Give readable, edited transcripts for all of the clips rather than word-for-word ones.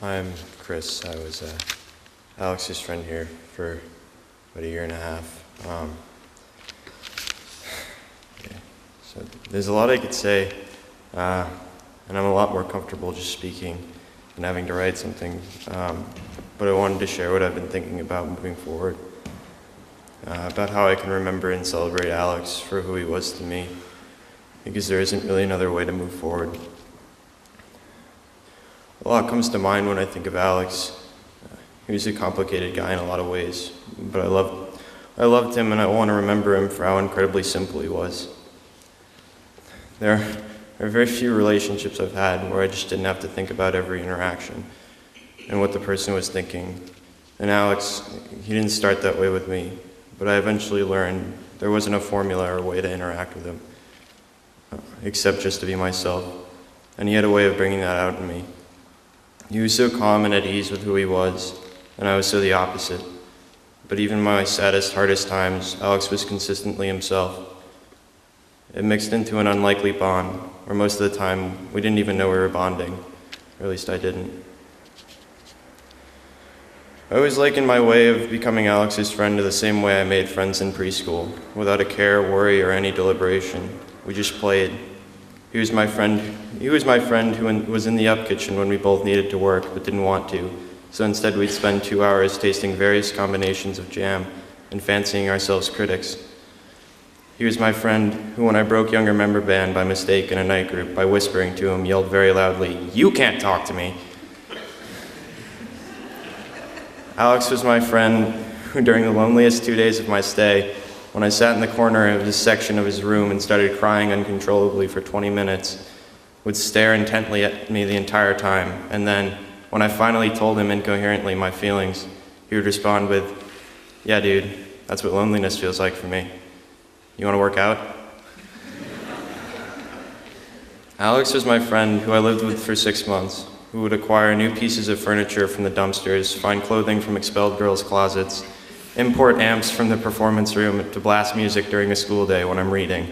I'm Chris. I was Alex's friend here for about a year and a half. So there's a lot I could say, and I'm a lot more comfortable just speaking than having to write something. But I wanted to share what I've been thinking about moving forward, about how I can remember and celebrate Alex for who he was to me, because there isn't really another way to move forward. A lot comes to mind when I think of Alex. He was a complicated guy in a lot of ways, but I loved him, and I want to remember him for how incredibly simple he was. There are very few relationships I've had where I just didn't have to think about every interaction and what the person was thinking. And Alex, he didn't start that way with me, but I eventually learned there wasn't a formula or a way to interact with him, except just to be myself. And he had a way of bringing that out in me. He was so calm and at ease with who he was, and I was so the opposite. But even in my saddest, hardest times, Alex was consistently himself. It mixed into an unlikely bond, where most of the time we didn't even know we were bonding, or at least I didn't. I always likened my way of becoming Alex's friend to the same way I made friends in preschool, without a care, worry, or any deliberation. We just played. He was my friend who was in the up kitchen when we both needed to work but didn't want to, so instead we'd spend 2 hours tasting various combinations of jam and fancying ourselves critics. He was my friend who, when I broke younger member band by mistake in a night group by whispering to him, yelled very loudly, "You can't talk to me!" Alex was my friend who, during the loneliest 2 days of my stay, when I sat in the corner of this section of his room and started crying uncontrollably for 20 minutes, would stare intently at me the entire time, and then, when I finally told him incoherently my feelings, he would respond with, "Yeah, dude, that's what loneliness feels like for me. You want to work out?" Alex was my friend who I lived with for 6 months, who would acquire new pieces of furniture from the dumpsters, find clothing from expelled girls' closets, import amps from the performance room to blast music during a school day when I'm reading,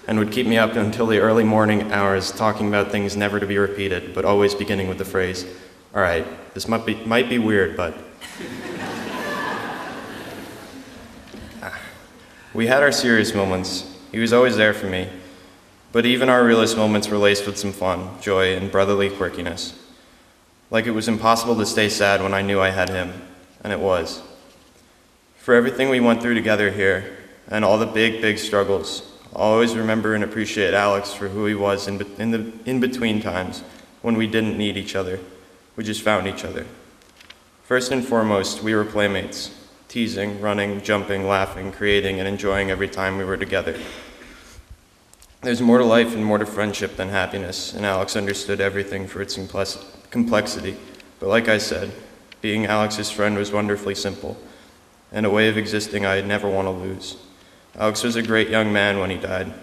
and would keep me up until the early morning hours talking about things never to be repeated, but always beginning with the phrase, "All right, this might be weird, but..." We had our serious moments. He was always there for me, but even our realest moments were laced with some fun, joy, and brotherly quirkiness. Like it was impossible to stay sad when I knew I had him, and it was. For everything we went through together here, and all the big struggles, I'll always remember and appreciate Alex for who he was in between times when we didn't need each other. We just found each other. First and foremost, we were playmates, teasing, running, jumping, laughing, creating, and enjoying every time we were together. There's more to life and more to friendship than happiness, and Alex understood everything for its complexity. But like I said, being Alex's friend was wonderfully simple, and a way of existing I'd never want to lose. Alex was a great young man when he died,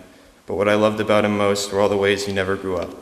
but what I loved about him most were all the ways he never grew up.